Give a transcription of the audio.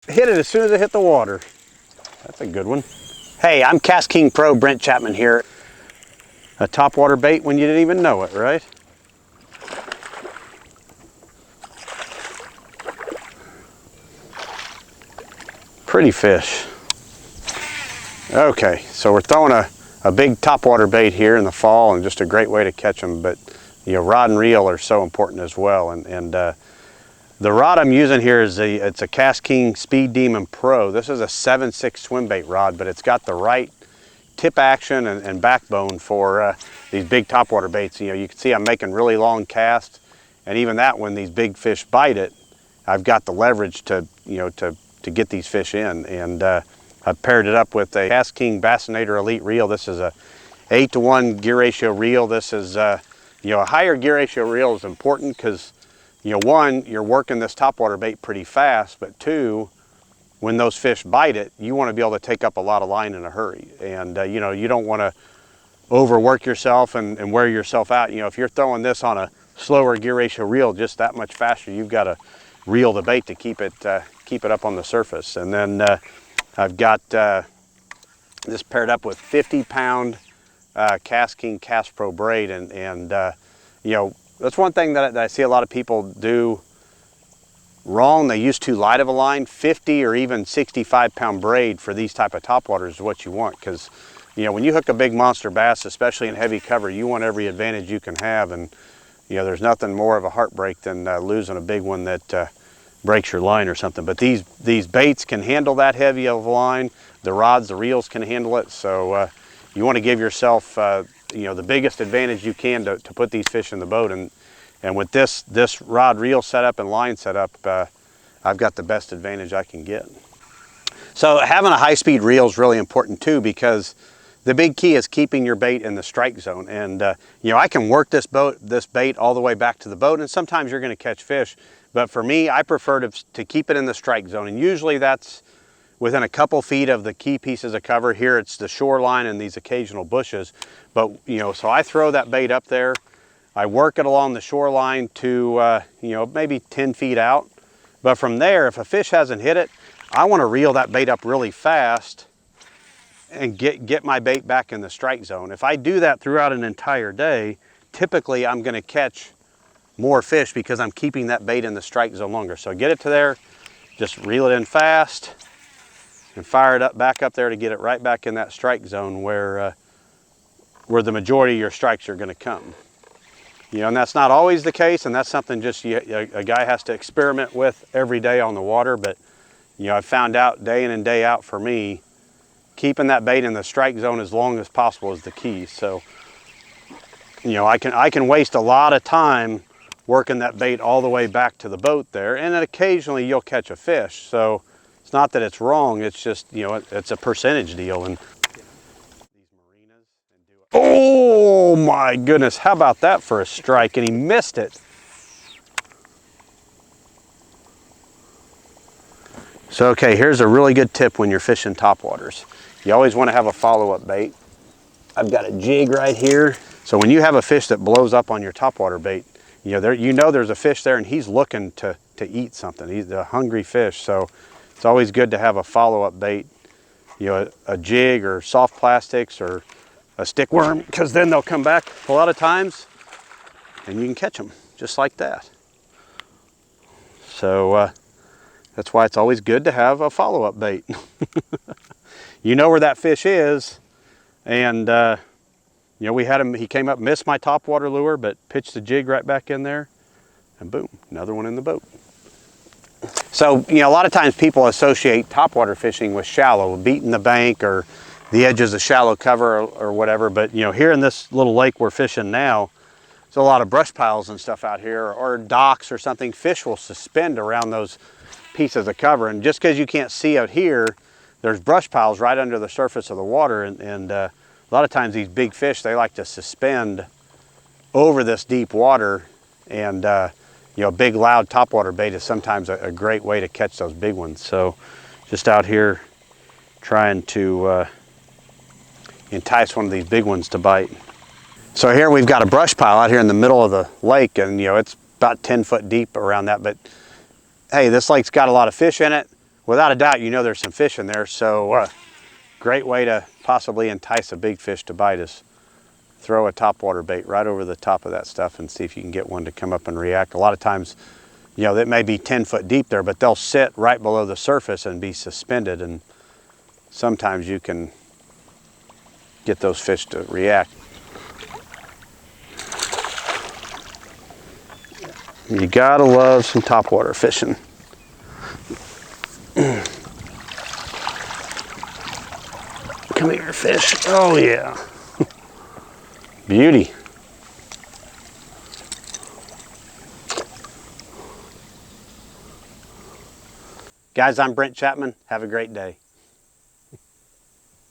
Hit it as soon as it hit the water. That's a good one. Hey, I'm KastKing Pro, Brent Chapman here. A topwater bait when you didn't even know it, right? Pretty fish. Okay, so we're throwing a big topwater bait here in the fall, and just a great way to catch them. But you know, rod and reel are so important as well. And the rod I'm using here is it's a KastKing Speed Demon Pro. This is a 7/6 swim bait rod, but it's got the right tip action and backbone for these big topwater baits. You know, you can see I'm making really long casts, and even that, when these big fish bite it, I've got the leverage to, you know, to get these fish in. And I've paired it up with a KastKing Bassinator Elite reel. This is a 8-to-1 gear ratio reel. This is you know, a higher gear ratio reel is important because, you know, one, you're working this topwater bait pretty fast, but two, when those fish bite it, you want to be able to take up a lot of line in a hurry. And you know, you don't want to overwork yourself and wear yourself out. You know, if you're throwing this on a slower gear ratio reel just that much faster, you've got to reel the bait to keep it up on the surface. And then I've got this paired up with 50-pound KastKing Cast Pro braid, and you know, that's one thing that I see a lot of people do wrong. They use too light of a line. 50 or even 65-pound braid for these type of topwaters is what you want, because you know, when you hook a big monster bass, especially in heavy cover, you want every advantage you can have. And you know, there's nothing more of a heartbreak than losing a big one that breaks your line or something. But these baits can handle that heavy of a line. The rods, the reels can handle it. So you want to give yourself you know, the biggest advantage you can to put these fish in the boat. And with this rod reel setup and line setup, I've got the best advantage I can get. So having a high-speed reel is really important too, because the big key is keeping your bait in the strike zone. And you know, I can work this bait all the way back to the boat, and sometimes you're going to catch fish. But for me, I prefer to keep it in the strike zone, and usually that's within a couple feet of the key pieces of cover. Here it's the shoreline and these occasional bushes. But you know, so I throw that bait up there. I work it along the shoreline to you know, maybe 10 feet out. But from there, if a fish hasn't hit it, I want to reel that bait up really fast and get my bait back in the strike zone. If I do that throughout an entire day, typically I'm going to catch more fish because I'm keeping that bait in the strike zone longer. So get it to there, just reel it in fast, and fire it up back up there to get it right back in that strike zone where the majority of your strikes are going to come. You know, and that's not always the case, and that's something just a guy has to experiment with every day on the water. But you know, I've found out day in and day out, for me, keeping that bait in the strike zone as long as possible is the key. So you know, I can waste a lot of time working that bait all the way back to the boat there, and then occasionally you'll catch a fish. So it's not that it's wrong, it's just, you know, it's a percentage deal. And oh my goodness, how about that for a strike? And he missed it. So okay, here's a really good tip when you're fishing topwaters. You always want to have a follow-up bait. I've got a jig right here. So when you have a fish that blows up on your topwater bait, you know there's a fish there and he's looking to eat something. He's a hungry fish. So it's always good to have a follow-up bait, you know, a jig or soft plastics or a stick worm, because then they'll come back a lot of times and you can catch them just like that. So that's why it's always good to have a follow-up bait. You know where that fish is, and you know, we had him, he came up, missed my topwater lure, but pitched the jig right back in there, and boom, another one in the boat. So, you know, a lot of times people associate topwater fishing with shallow, beating the bank or the edges of shallow cover or whatever. But, you know, here in this little lake we're fishing now, there's a lot of brush piles and stuff out here, or docks or something. Fish will suspend around those pieces of cover. And just because you can't see out here, there's brush piles right under the surface of the water. And a lot of times these big fish, they like to suspend over this deep water. And, you know, a big loud topwater bait is sometimes a great way to catch those big ones. So just out here trying to entice one of these big ones to bite. So here we've got a brush pile out here in the middle of the lake, and you know, it's about 10 foot deep around that. But hey, this lake's got a lot of fish in it. without a doubt, you know there's some fish in there. So great way to possibly entice a big fish to bite is throw a topwater bait right over the top of that stuff and see if you can get one to come up and react. A lot of times, you know, it may be 10 foot deep there, but they'll sit right below the surface and be suspended, and sometimes you can get those fish to react. You gotta love some topwater fishing. Come here, fish. Oh yeah. Beauty. Guys, I'm Brent Chapman. Have a great day.